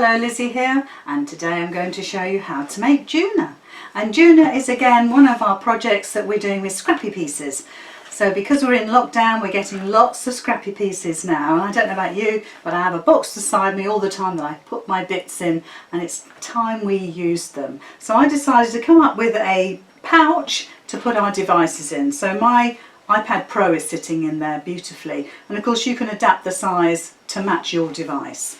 Hello, Lizzie here, and today I'm going to show you how to make Juna. And Juna is again one of our projects that we're doing with scrappy pieces. So because we're in lockdown, we're getting lots of scrappy pieces now, and I don't know about you, but I have a box beside me all the time that I put my bits in, and it's time we use them. So I decided to come up with a pouch to put our devices in. So my iPad Pro is sitting in there beautifully, and of course you can adapt the size to match your device.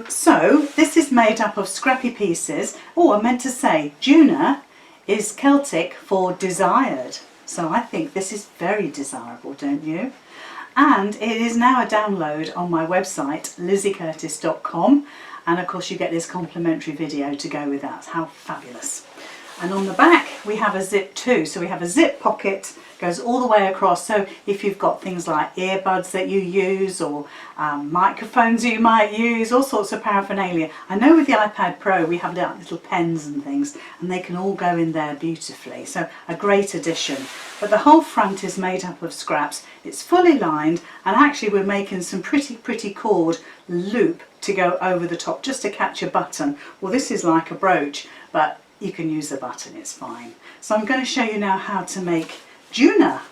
So this is made up of scrappy pieces. Oh, I meant to say, Juna is Celtic for desired. So I think this is very desirable, don't you? And it is now a download on my website, lizzycurtis.com. And of course you get this complimentary video to go with that. How fabulous. And on the back we have a zip too. So we have a zip pocket, goes all the way across. So if you've got things like earbuds that you use, or microphones you might use, all sorts of paraphernalia. I know with the iPad Pro we have little pens and things, and they can all go in there beautifully. So a great addition. But the whole front is made up of scraps. It's fully lined, and actually we're making some pretty cord loop to go over the top just to catch a button. Well, this is like a brooch, but you can use the button, it's fine. So I'm going to show you now how to make Juna.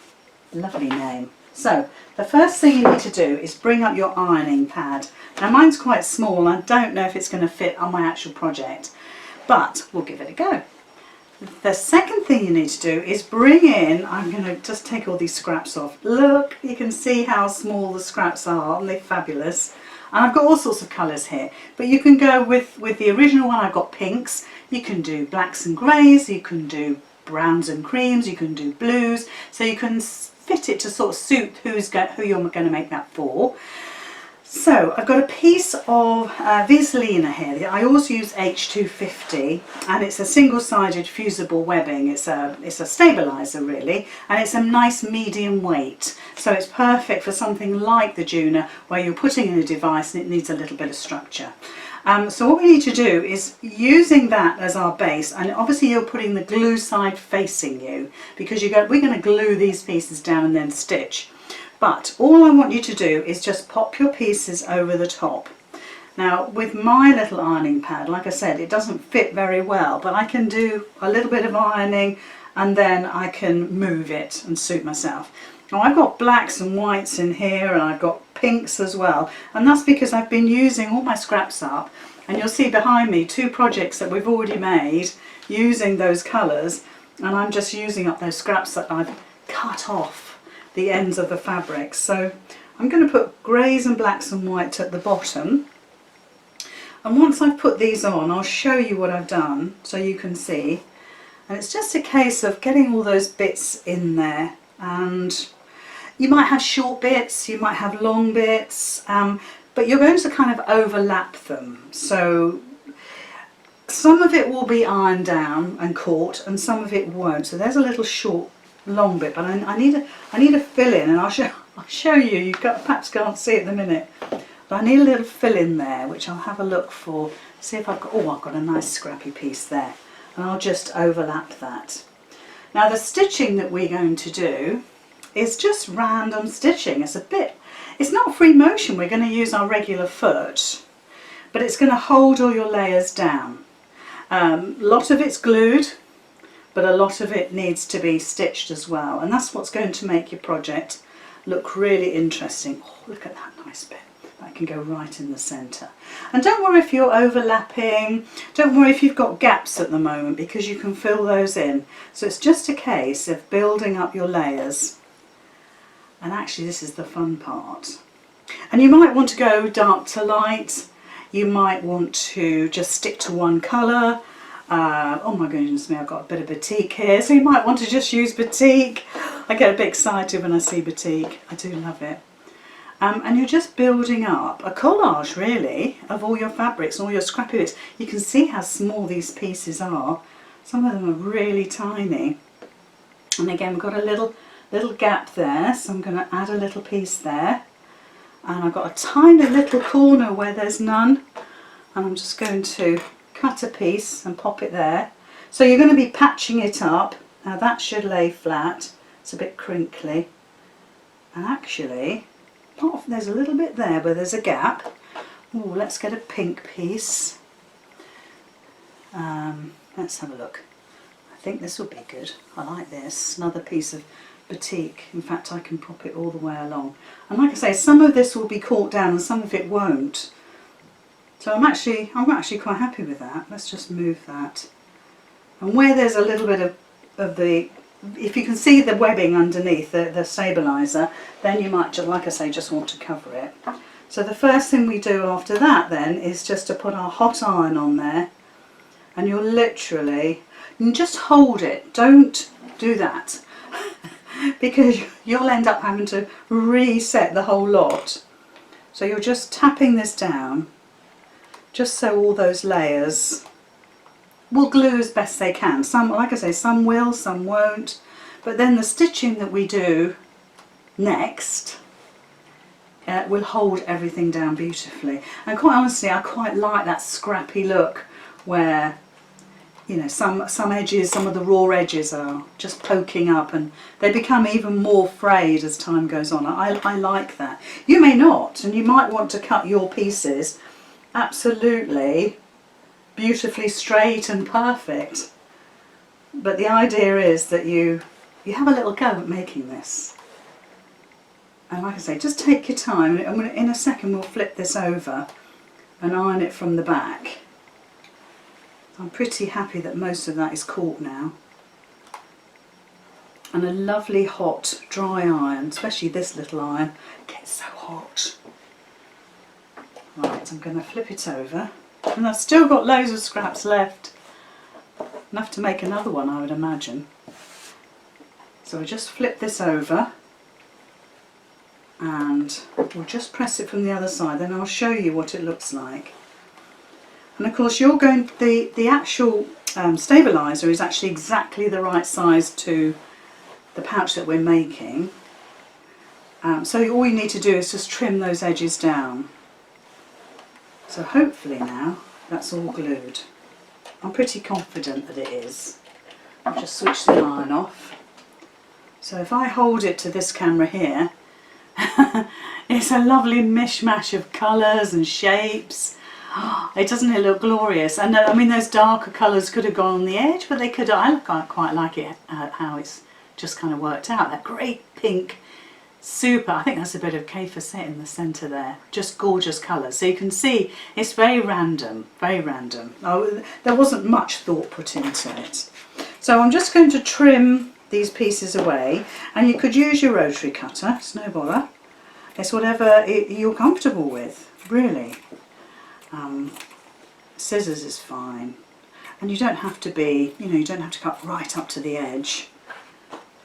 Lovely name. So the first thing you need to do is bring up your ironing pad. Now mine's quite small, I don't know if it's going to fit on my actual project, but we'll give it a go. The second thing you need to do is bring in, I'm going to just take all these scraps off. Look, you can see how small the scraps are, and they're fabulous. And I've got all sorts of colours here, but you can go with the original one. I've got pinks, you can do blacks and greys, you can do browns and creams, you can do blues, so you can fit it to sort of suit who you're going to make that for. So I've got a piece of Vaseline here. I always use H250, and it's a single-sided fusible webbing. It's a stabiliser really, and it's a nice medium weight. So it's perfect for something like the Juna, where you're putting in a device and it needs a little bit of structure. So what we need to do is, using that as our base, and obviously you're putting the glue side facing you, because we're going to glue these pieces down and then stitch. But all I want you to do is just pop your pieces over the top. Now with my little ironing pad, like I said, it doesn't fit very well, but I can do a little bit of ironing and then I can move it and suit myself. Now I've got blacks and whites in here, and I've got pinks as well, and that's because I've been using all my scraps up, and you'll see behind me 2 projects that we've already made using those colours, and I'm just using up those scraps that I've cut off the ends of the fabric. So I'm going to put greys and blacks and whites at the bottom, and once I've put these on I'll show you what I've done so you can see. And it's just a case of getting all those bits in there, and you might have short bits, you might have long bits, but you're going to kind of overlap them. So some of it will be ironed down and caught, and some of it won't. So there's a little short long bit, but I need a fill in, and I'll show you. You perhaps can't see it at the minute, but I need a little fill in there, which I'll have a look for. See if I've got. Oh, I've got a nice scrappy piece there, and I'll just overlap that. Now the stitching that we're going to do is just random stitching. It's not free motion. We're going to use our regular foot, but it's going to hold all your layers down. A lot of it's glued, but a lot of it needs to be stitched as well, and that's what's going to make your project look really interesting. Oh, look at that nice bit. That can go right in the centre. And don't worry if you're overlapping, don't worry if you've got gaps at the moment, because you can fill those in. So it's just a case of building up your layers, and actually this is the fun part. And you might want to go dark to light, you might want to just stick to one colour. Oh my goodness me, I've got a bit of batik here, so you might want to just use batik. I get a bit excited when I see batik, I do love it. And you're just building up a collage really of all your fabrics, all your scrappy bits. You can see how small these pieces are. Some of them are really tiny. And again, we've got a little gap there, so I'm going to add a little piece there. And I've got a tiny little corner where there's none, and I'm just going to cut a piece and pop it there. So you're going to be patching it up. Now that should lay flat. It's a bit crinkly, and actually there's a little bit there where there's a gap. Ooh, let's get a pink piece. Let's have a look. I think this will be good. I like this. Another piece of batik. In fact, I can prop it all the way along. And like I say, some of this will be caught down and some of it won't. So I'm actually quite happy with that. Let's just move that. And where there's a little bit of the, if you can see the webbing underneath the stabiliser, then you might, just, like I say, just want to cover it. So the first thing we do after that then is just to put our hot iron on there, and you'll literally, you just hold it, don't do that, because you'll end up having to reset the whole lot. So you're just tapping this down, just so all those layers will glue as best they can. Some, like I say, some will, some won't, but then the stitching that we do next will hold everything down beautifully. And quite honestly, I quite like that scrappy look where, you know, some edges, some of the raw edges are just poking up and they become even more frayed as time goes on. I like that. You may not, and you might want to cut your pieces absolutely beautifully straight and perfect. But the idea is that you have a little go at making this. And like I say, just take your time. In a second we'll flip this over and iron it from the back. I'm pretty happy that most of that is caught now. And a lovely hot dry iron, especially this little iron, gets so hot. Right, I'm going to flip it over. And I've still got loads of scraps left. Enough to make another one, I would imagine. So I just flip this over and we'll just press it from the other side, then I'll show you what it looks like. And of course you're going, the actual stabiliser is actually exactly the right size to the pouch that we're making. So all you need to do is just trim those edges down. So hopefully now that's all glued. I'm pretty confident that it is. I'll just switch the iron off. So if I hold it to this camera here, it's a lovely mishmash of colours and shapes. Doesn't it look glorious? And I mean, those darker colours could have gone on the edge, but they could. I quite like it how it's just kind of worked out. That great pink, super. I think that's a bit of K-facet in the centre there. Just gorgeous colours. So you can see it's very random, very random. Oh, there wasn't much thought put into it. So I'm just going to trim these pieces away, and you could use your rotary cutter. It's no bother. It's whatever you're comfortable with, really. Scissors is fine, and you don't have to be, you know, you don't have to cut right up to the edge.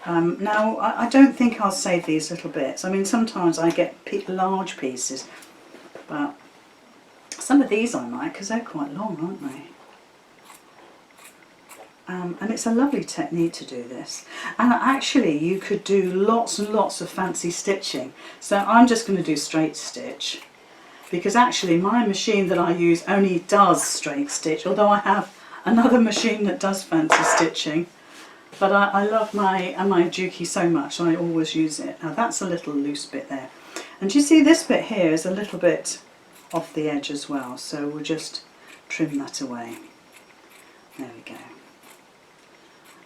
Now I don't think I'll save these little bits. I mean, sometimes I get large pieces, but some of these I might, because they're quite long, aren't they? And it's a lovely technique to do this. And actually you could do lots and lots of fancy stitching. So I'm just going to do straight stitch, because actually my machine that I use only does straight stitch, although I have another machine that does fancy stitching. But I love my Juki so much, so I always use it. Now that's a little loose bit there. And you see this bit here is a little bit off the edge as well, so we'll just trim that away. There we go.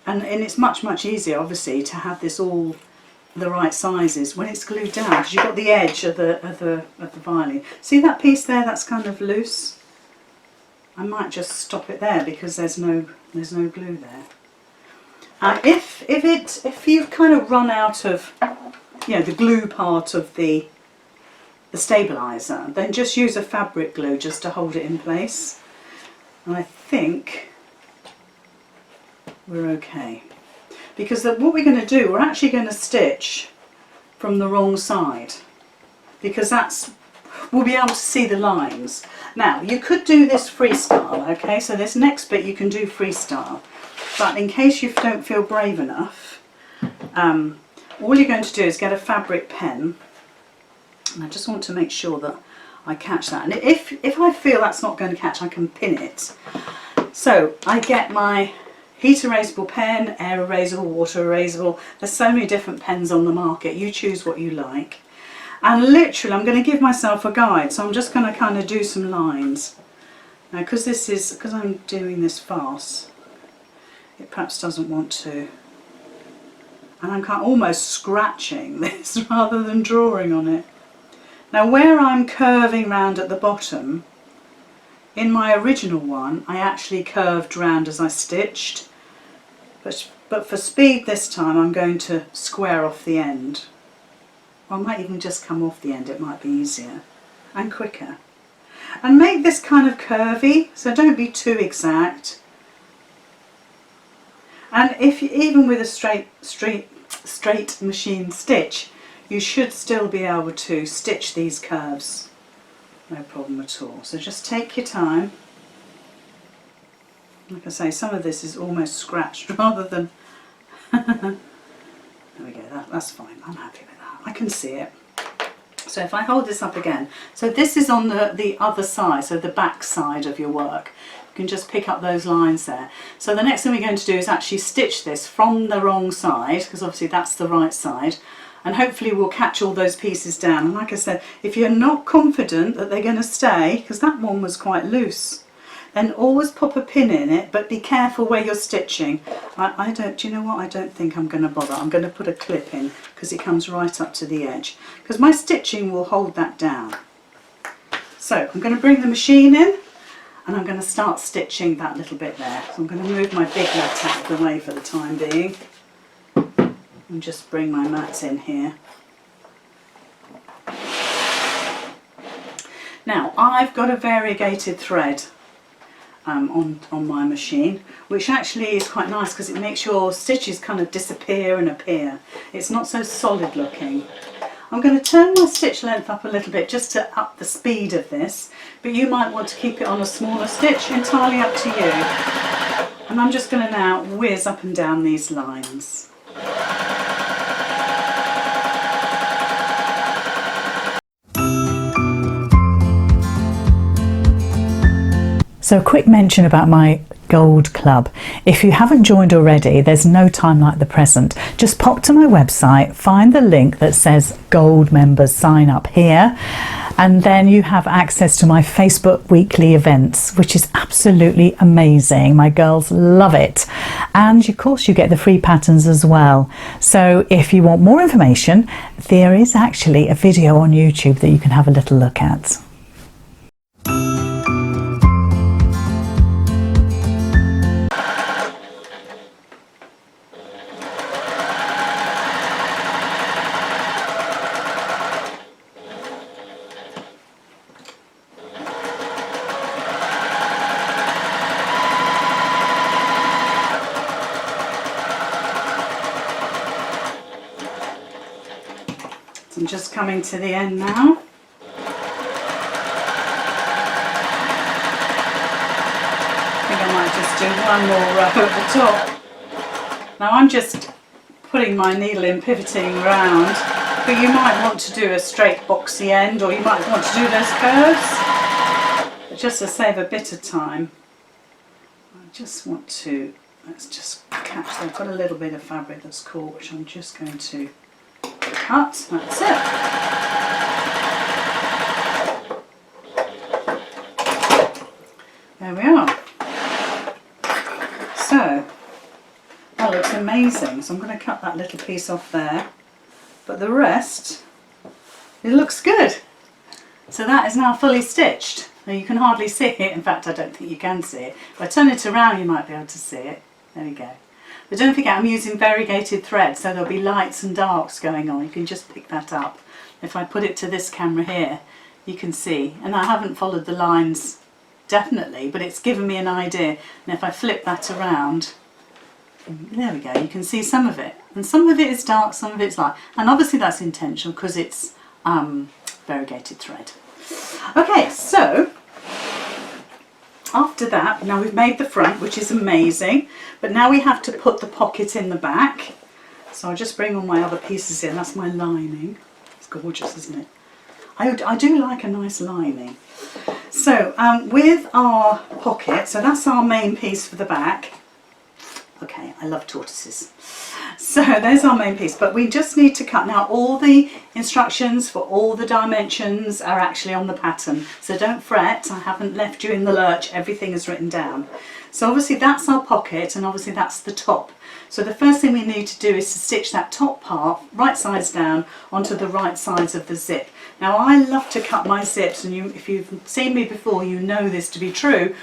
And it's much easier, obviously, to have this all the right sizes when it's glued down, because you've got the edge of the violin. See that piece there? That's kind of loose. I might just stop it there because there's no glue there. If you've kind of run out of, you know, the glue part of the stabiliser, then just use a fabric glue just to hold it in place. And I think we're okay, because what we're going to do, we're actually going to stitch from the wrong side, because we'll be able to see the lines. Now you could do this freestyle, okay, so this next bit you can do freestyle, but in case you don't feel brave enough, all you're going to do is get a fabric pen, and I just want to make sure that I catch that, and if I feel that's not going to catch, I can pin it. So I get my heat erasable pen, air erasable, water erasable. There's so many different pens on the market. You choose what you like. And literally I'm going to give myself a guide, so I'm just going to kind of do some lines. Now because I'm doing this fast, it perhaps doesn't want to, and I'm kind of almost scratching this rather than drawing on it. Now where I'm curving round at the bottom, in my original one I actually curved round as I stitched, but for speed this time I'm going to square off the end. Or I might even just come off the end, it might be easier and quicker. And make this kind of curvy, so don't be too exact. And if you, even with a straight machine stitch, you should still be able to stitch these curves, no problem at all. So just take your time. Like I say, some of this is almost scratched rather than there we go, that's fine, I'm happy with that, I can see it. So if I hold this up again, so this is on the other side, so the back side of your work. You can just pick up those lines there. So the next thing we're going to do is actually stitch this from the wrong side, because obviously that's the right side, and hopefully we'll catch all those pieces down. And like I said, if you're not confident that they're going to stay, because that one was quite loose, then always pop a pin in it, but be careful where you're stitching. Do you know what, I don't think I'm going to bother. I'm going to put a clip in because it comes right up to the edge, because my stitching will hold that down. So I'm going to bring the machine in and I'm going to start stitching that little bit there. So I'm going to move my big mat out of the way for the time being and just bring my mats in here. Now I've got a variegated thread on my machine, which actually is quite nice because it makes your stitches kind of disappear and appear. It's not so solid looking. I'm going to turn my stitch length up a little bit just to up the speed of this, but you might want to keep it on a smaller stitch, entirely up to you. And I'm just going to now whiz up and down these lines. So a quick mention about my Gold Club. If you haven't joined already, there's no time like the present. Just pop to my website, find the link that says Gold Members Sign Up here, and then you have access to my Facebook weekly events, which is absolutely amazing. My girls love it. And of course you get the free patterns as well. So if you want more information, there is actually a video on YouTube that you can have a little look at. I'm just coming to the end now. I think I might just do one more row at the top. Now I'm just putting my needle in, pivoting around, but you might want to do a straight boxy end, or you might want to do those curves. But just to save a bit of time, I just want to, let's just catch, I've got a little bit of fabric that's caught, which I'm just going to cut. That's it. There we are. So that looks amazing. So I'm going to cut that little piece off there, but the rest, it looks good. So that is now fully stitched. Now you can hardly see it. In fact, I don't think you can see it. If I turn it around, you might be able to see it. There we go. But don't forget, I'm using variegated thread, so there'll be lights and darks going on. You can just pick that up. If I put it to this camera here, you can see. And I haven't followed the lines definitely, but it's given me an idea. And if I flip that around, there we go, you can see some of it. And some of it is dark, some of it's light. And obviously that's intentional because it's variegated thread. Okay, so after that, now we've made the front, which is amazing, but now we have to put the pocket in the back. So I'll just bring all my other pieces in. That's my lining. It's gorgeous, isn't it? I do like a nice lining. So with our pocket, so that's our main piece for the back. Okay, I love tortoises. So there's our main piece, but we just need to cut. Now all the instructions for all the dimensions are actually on the pattern, so don't fret, I haven't left you in the lurch, everything is written down. So obviously that's our pocket, and obviously that's the top. So the first thing we need to do is to stitch that top part right sides down onto the right sides of the zip. Now I love to cut my zips, and if you've seen me before you know this to be true.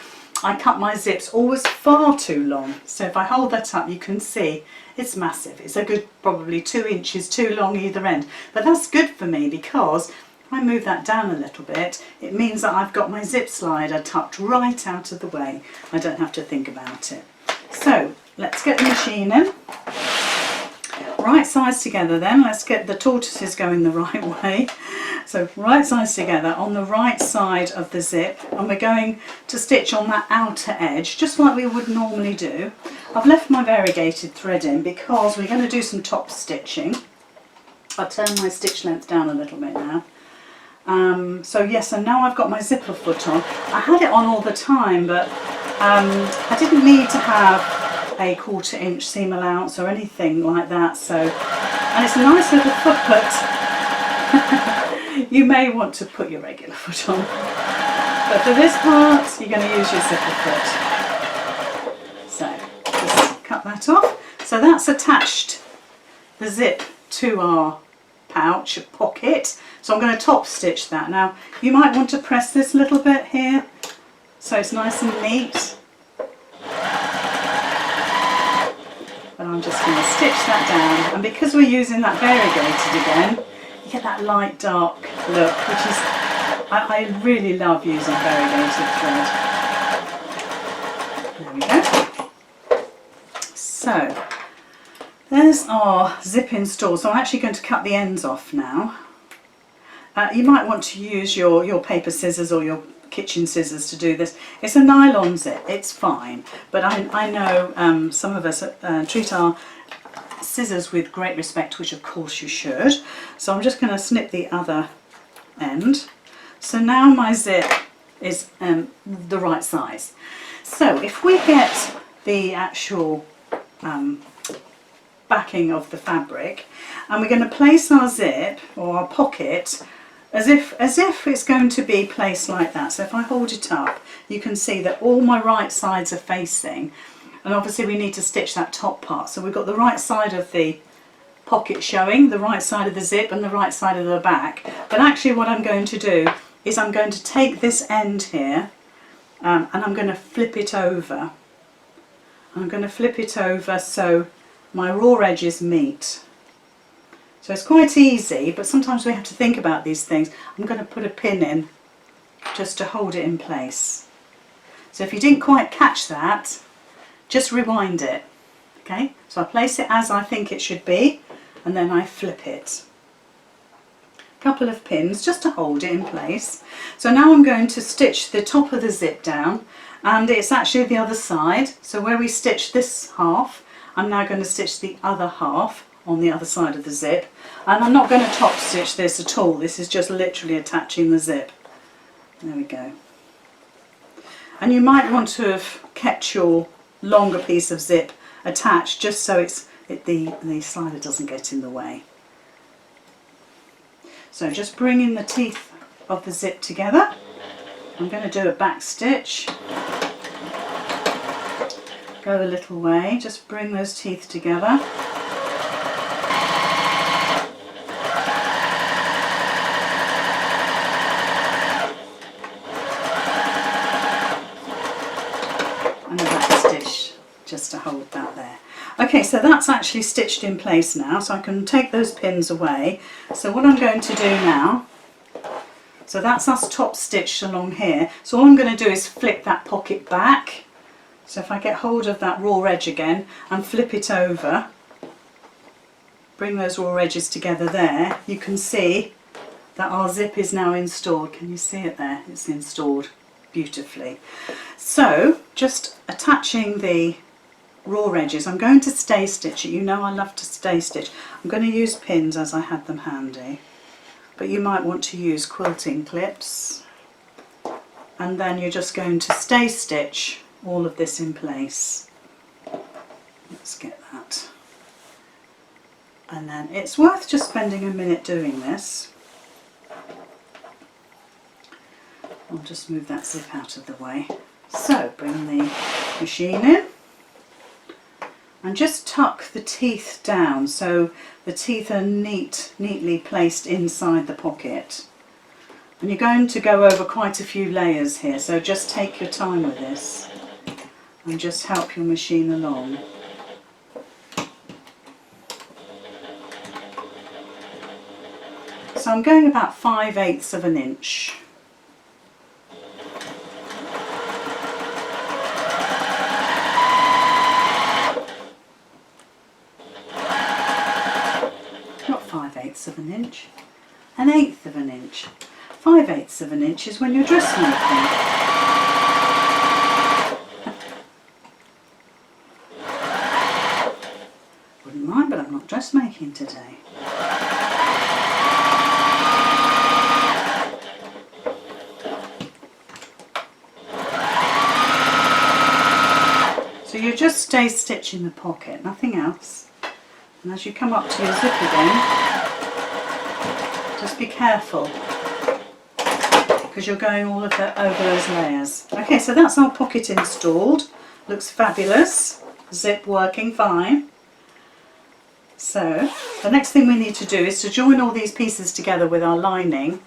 I cut my zips always far too long, so if I hold that up you can see it's massive. It's a good probably 2 inches too long either end, but that's good for me because if I move that down a little bit it means that I've got my zip slider tucked right out of the way. I don't have to think about it. So let's get the machine in. Right sides together then, let's get the tortoises going the right way. So right sides together on the right side of the zip, and we're going to stitch on that outer edge just like we would normally do. I've left my variegated thread in because we're going to do some top stitching. I'll turn my stitch length down a little bit now. So yes, and now I've got my zipper foot on. I had it on all the time, but I didn't need to have a 1/4 inch seam allowance or anything like that. So, and it's a nice little foot. You may want to put your regular foot on, but for this part you're going to use your zipper foot. So just cut that off. So that's attached the zip to our pouch pocket, so I'm going to top stitch that. Now you might want to press this little bit here so it's nice and neat, but I'm just going to stitch that down, and because we're using that variegated again you get that light dark look, which is I really love using variegated thread. There we go. So there's our zip installed. So I'm actually going to cut the ends off now. You might want to use your paper scissors or your kitchen scissors to do this. It's a nylon zip, it's fine, but I know some of us treat our scissors with great respect, which of course you should. So I'm just going to snip the other end. So now my zip is the right size. So if we get the actual backing of the fabric, and we're going to place our zip or our pocket as if it's going to be placed like that. So if I hold it up you can see that all my right sides are facing, and obviously we need to stitch that top part. So we've got the right side of the pocket showing, the right side of the zip and the right side of the back. But actually what I'm going to do is I'm going to take this end here and I'm going to flip it over. I'm going to flip it over so my raw edges meet. So it's quite easy, but sometimes we have to think about these things. I'm going to put a pin in just to hold it in place. So if you didn't quite catch that, just rewind it. Okay, so I place it as I think it should be, and then I flip it. A couple of pins just to hold it in place. So now I'm going to stitch the top of the zip down, and it's actually the other side. So where we stitched this half, I'm now going to stitch the other half on the other side of the zip, and I'm not going to top stitch this at all. This is just literally attaching the zip. There we go. And you might want to have kept your longer piece of zip attached just so the slider doesn't get in the way. So just bringing the teeth of the zip together, I'm going to do a back stitch. Go a little way, just bring those teeth together. Just to hold that there. Okay, so that's actually stitched in place now, so I can take those pins away. So what I'm going to do now, so that's us top stitched along here. So all I'm going to do is flip that pocket back. So if I get hold of that raw edge again and flip it over, bring those raw edges together there, you can see that our zip is now installed. Can you see it there? It's installed beautifully. So just attaching the raw edges, I'm going to stay stitch it. You know I love to stay stitch. I'm going to use pins as I had them handy, but you might want to use quilting clips, and then you're just going to stay stitch all of this in place. Let's get that. And then it's worth just spending a minute doing this. I'll just move that zip out of the way. So bring the machine in and just tuck the teeth down so the teeth are neatly placed inside the pocket. And you're going to go over quite a few layers here, so just take your time with this and just help your machine along. So I'm going about 5/8 of an inch. Not 5/8 of an inch, 1/8 of an inch. 5/8 of an inch is when you're dressmaking. Wouldn't mind, but I'm not dressmaking today. So you just stay stitching the pocket, nothing else. And as you come up to your zip again, just be careful because you're going all of that over those layers. Okay, so that's our pocket installed. Looks fabulous. Zip working fine. So the next thing we need to do is to join all these pieces together with our lining,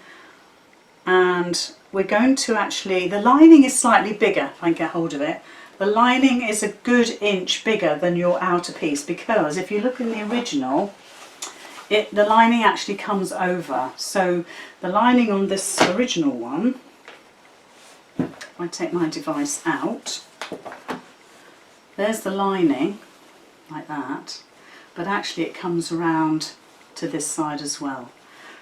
and we're going to actually, the lining is slightly bigger if I can get hold of it. The lining is a good inch bigger than your outer piece, because if you look in the original, the lining actually comes over. So the lining on this original one, if I take my device out, there's the lining like that, but actually it comes around to this side as well.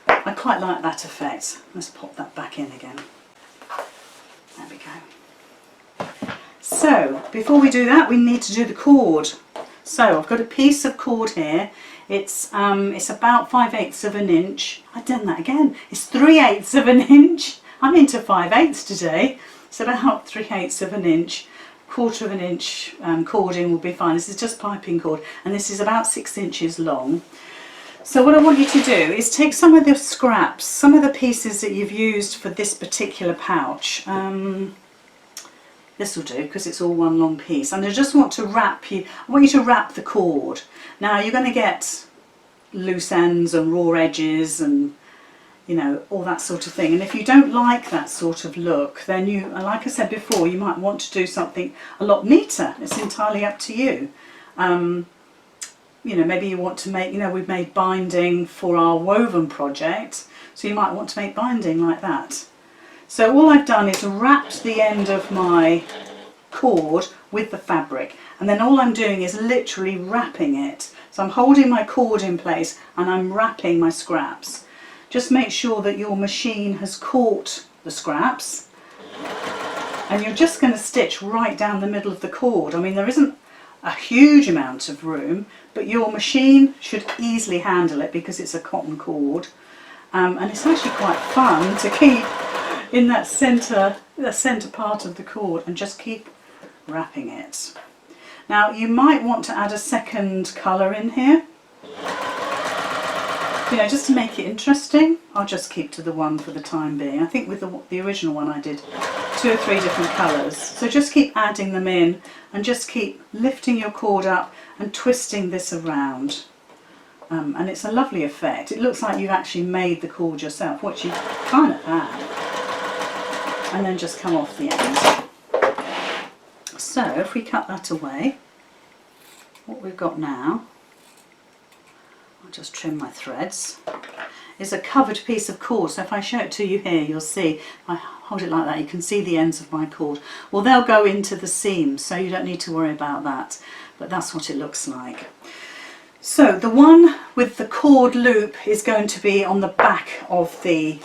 I quite like that effect. Let's pop that back in again. There we go. So before we do that, we need to do the cord. So I've got a piece of cord here. It's about 5/8 of an inch. I've done that again. It's 3/8 of an inch. I'm into 5/8 today. It's about 3/8 of an inch. 1/4 of an inch cording will be fine. This is just piping cord, and this is about 6 inches long. So what I want you to do is take some of the scraps, some of the pieces that you've used for this particular pouch. This will do because it's all one long piece, and I just want to I want you to wrap the cord. Now you're going to get loose ends and raw edges and, you know, all that sort of thing, and if you don't like that sort of look, then you, like I said before, you might want to do something a lot neater. It's entirely up to you. You know, maybe you want to make, you know, we've made binding for our woven project, so you might want to make binding like that. So all I've done is wrapped the end of my cord with the fabric, and then all I'm doing is literally wrapping it. So I'm holding my cord in place and I'm wrapping my scraps. Just make sure that your machine has caught the scraps, and you're just going to stitch right down the middle of the cord. I mean, there isn't a huge amount of room, but your machine should easily handle it because it's a cotton cord, and it's actually quite fun to keep in that centre part of the cord and just keep wrapping it. Now you might want to add a second colour in here, you know, just to make it interesting. I'll just keep to the one for the time being. I think with the original one I did 2 or 3 different colours. So just keep adding them in and just keep lifting your cord up and twisting this around. And it's a lovely effect. It looks like you've actually made the cord yourself, which you kind of have. And then just come off the end. So if we cut that away, what we've got now, I'll just trim my threads, is a covered piece of cord. So if I show it to you here, you'll see, if I hold it like that, you can see the ends of my cord. Well, they'll go into the seams, so you don't need to worry about that, but that's what it looks like. So the one with the cord loop is going to be on the back of the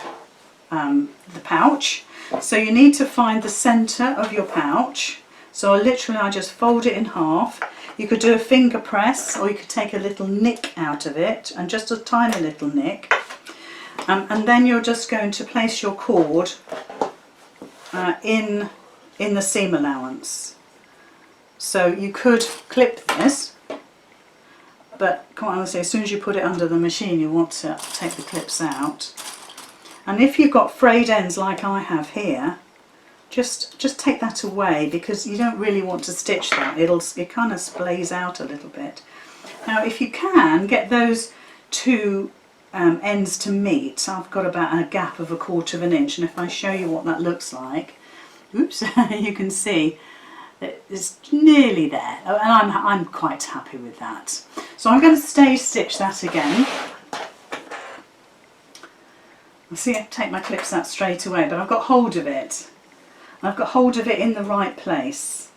pouch. So you need to find the centre of your pouch. So I just fold it in half. You could do a finger press, or you could take a little nick out of it, and just a tiny little nick. And then you're just going to place your cord in the seam allowance. So you could clip this but quite honestly, as soon as you put it under the machine, you want to take the clips out. And if you've got frayed ends like I have here, just take that away, because you don't really want to stitch that. It kind of splays out a little bit. Now if you can get those two ends to meet, I've got about a gap of 1/4 inch, and if I show you what that looks like, oops, you can see that it's nearly there, and I'm quite happy with that. So I'm going to stay stitch that again. See, I take my clips out straight away, but I've got hold of it. I've got hold of it in the right place.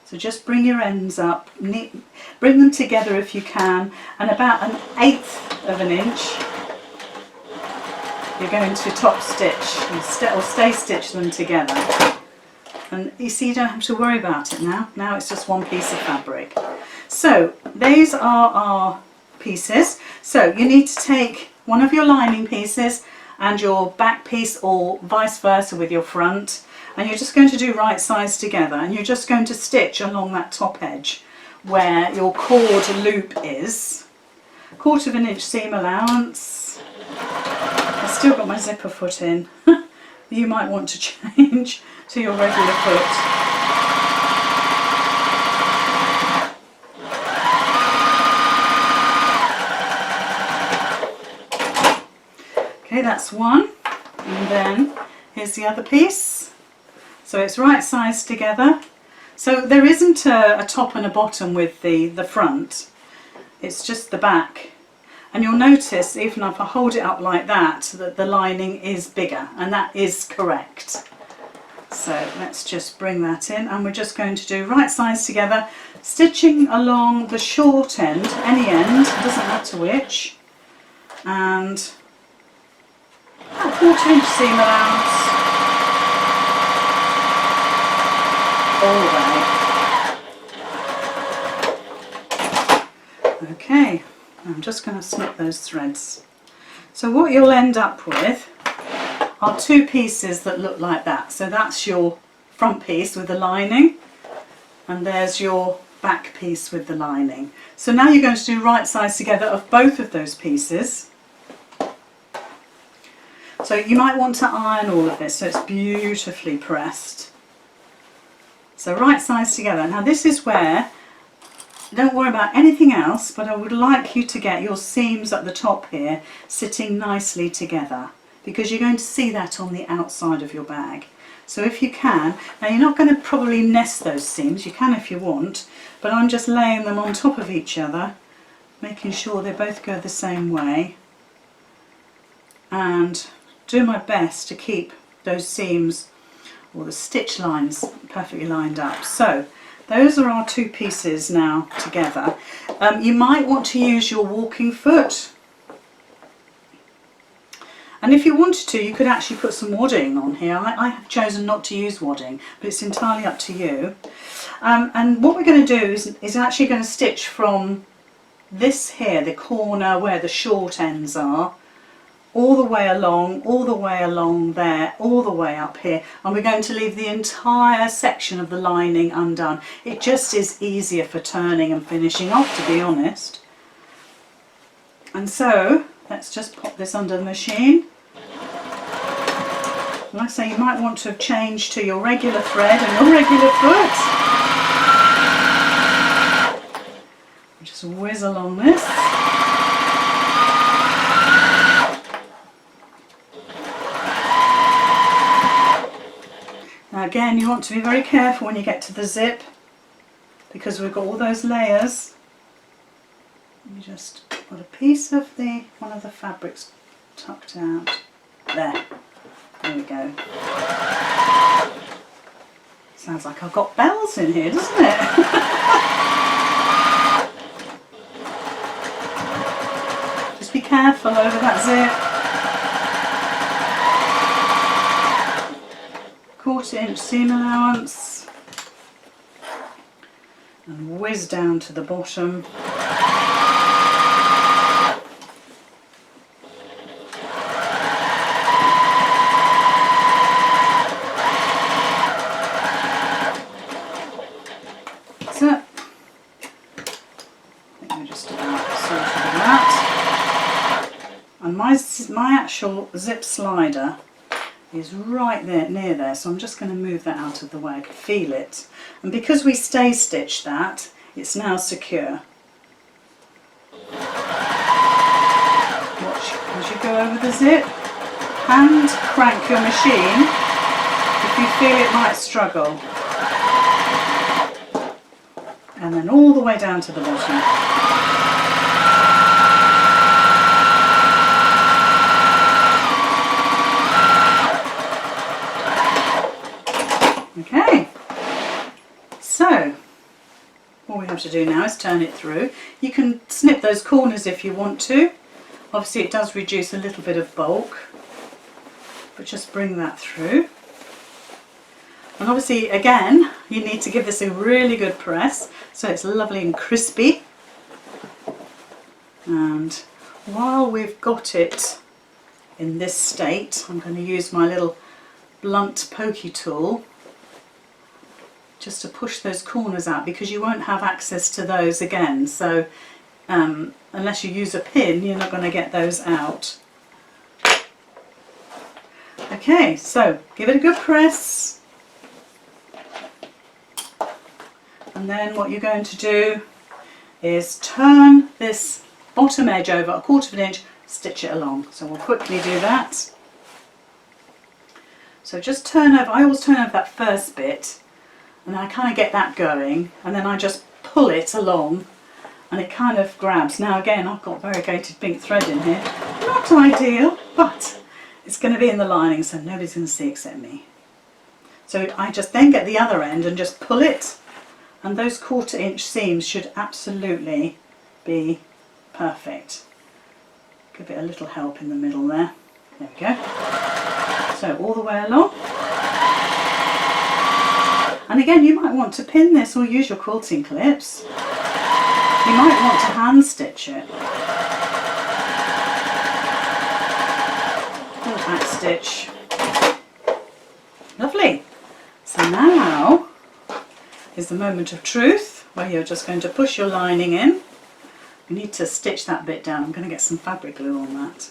So just bring your ends up, bring them together if you can, and about 1/8 inch you're going to top stitch or stay stitch them together. And you see, you don't have to worry about it now. Now it's just one piece of fabric. So these are our pieces. So you need to take one of your lining pieces and your back piece, or vice versa with your front, and you're just going to do right sides together, and you're just going to stitch along that top edge where your cord loop is. 1/4 inch seam allowance. I've still got my zipper foot in. You might want to change to your regular foot. Okay, that's one, and then here's the other piece. So it's right sides together. So there isn't a top and a bottom with the front, it's just the back. And you'll notice, even if I hold it up like that, that the lining is bigger, and that is correct. So let's just bring that in, and we're just going to do right sides together, stitching along the short end, any end, doesn't matter which, and about 1/4 inch seam allowance all the way. Okay, I'm just going to snip those threads. So what you'll end up with are two pieces that look like that. So that's your front piece with the lining, and there's your back piece with the lining. So now you're going to do right sides together of both of those pieces. So you might want to iron all of this so it's beautifully pressed. So right sides together. Now this is where, don't worry about anything else, but I would like you to get your seams at the top here sitting nicely together, because you're going to see that on the outside of your bag. So if you can, now you're not going to probably nest those seams, you can if you want, but I'm just laying them on top of each other, making sure they both go the same way, and do my best to keep those seams or the stitch lines perfectly lined up. So those are our two pieces now together. You might want to use your walking foot, and if you wanted to, you could actually put some wadding on here. I have chosen not to use wadding, but it's entirely up to you. And what we're going to do is actually going to stitch from this here, the corner where the short ends are, all the way along there, all the way up here, and we're going to leave the entire section of the lining undone. It just is easier for turning and finishing off, to be honest. And so let's just pop this under the machine. Like I say, you might want to have changed to your regular thread and your regular foot. Just whiz along this. Now again, you want to be very careful when you get to the zip, because we've got all those layers. You just put a piece of one of the fabrics tucked out. There we go. Sounds like I've got bells in here, doesn't it? Just be careful over that zip. 1/4 inch seam allowance, and whiz down to the bottom. So I think we're just about, so actual zip slider is right there, near there, so I'm just going to move that out of the way. I can feel it. And because we stay stitched that, it's now secure. Watch as you go over the zip. Hand crank your machine if you feel it might struggle. And then all the way down to the bottom. Okay, so all we have to do now is turn it through. You can snip those corners if you want to. Obviously it does reduce a little bit of bulk, but just bring that through. And obviously again you need to give this a really good press so it's lovely and crispy. And while we've got it in this state, I'm going to use my little blunt pokey tool just to push those corners out, because you won't have access to those again, so unless you use a pin you're not going to get those out. Okay, so give it a good press, and then what you're going to do is turn this bottom edge over 1/4 of an inch, stitch it along. So we'll quickly do that. So just turn over, I always turn over that first bit, and I kind of get that going, and then I just pull it along and it kind of grabs. Now again, I've got variegated pink thread in here, not ideal, but it's going to be in the lining so nobody's going to see except me. So I just then get the other end and just pull it, and those 1/4 inch seams should absolutely be perfect. Give it a little help in the middle there. There we go. So all the way along. And again, you might want to pin this or use your quilting clips. You might want to hand stitch it. Little back stitch. Lovely. So now is the moment of truth, where you're just going to push your lining in. You need to stitch that bit down. I'm going to get some fabric glue on that.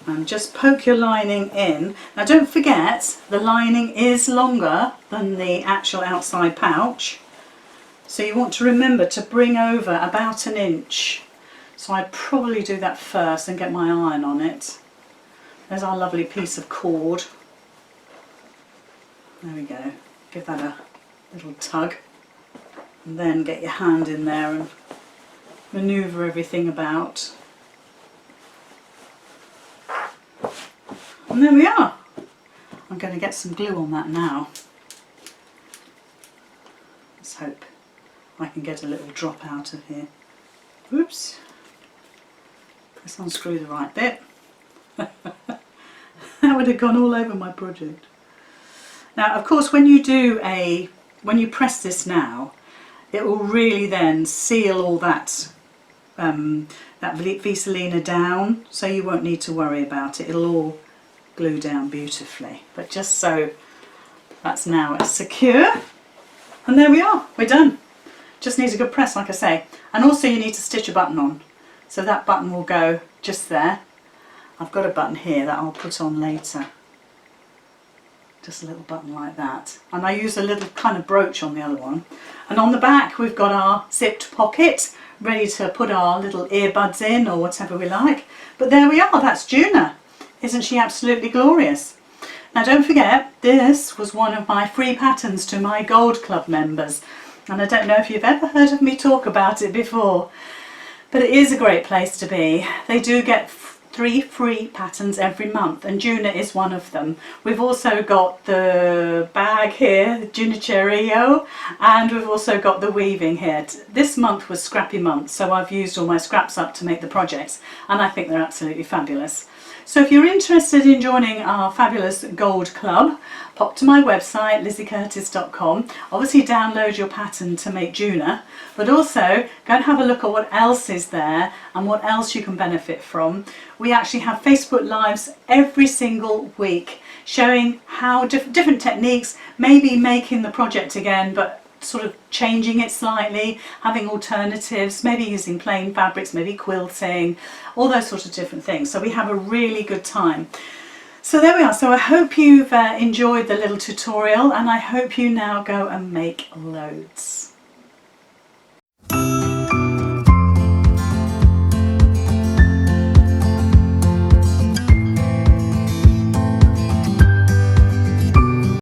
And just poke your lining in. Now don't forget, the lining is longer than the actual outside pouch, so you want to remember to bring over about 1 inch. So I'd probably do that first and get my iron on it. There's our lovely piece of cord. There we go. Give that a little tug, and then get your hand in there and manoeuvre everything about. And there we are. I'm going to get some glue on that now. Let's hope I can get a little drop out of here. Oops. Let's unscrew the right bit. That would have gone all over my project. Now, of course, when you press this now, it will really then seal all that Visalina down, so you won't need to worry about it. It'll all glue down beautifully. But just so that's now it's secure, and there we are, we're done. Just needs a good press, like I say, and also you need to stitch a button on, so that button will go just there. I've got a button here that I'll put on later, just a little button like that, and I use a little kind of brooch on the other one. And on the back we've got our zipped pocket ready to put our little earbuds in or whatever we like. But there we are, that's Juna. Isn't she absolutely glorious? Now don't forget, this was one of my free patterns to my Gold Club members, and I don't know if you've ever heard of me talk about it before, but it is a great place to be. They do get 3 free patterns every month, and Juna is one of them. We've also got the bag here, the Juna Cheerio, and we've also got the weaving here. This month was scrappy month, so I've used all my scraps up to make the projects, and I think they're absolutely fabulous. So if you're interested in joining our fabulous Gold Club, pop to my website, lizzycurtis.com. Obviously download your pattern to make Juna, but also go and have a look at what else is there and what else you can benefit from. We actually have Facebook Lives every single week showing how different techniques, maybe making the project again, but sort of changing it slightly, having alternatives, maybe using plain fabrics, maybe quilting, all those sorts of different things. So we have a really good time. So there we are. So I hope you've enjoyed the little tutorial, and I hope you now go and make loads.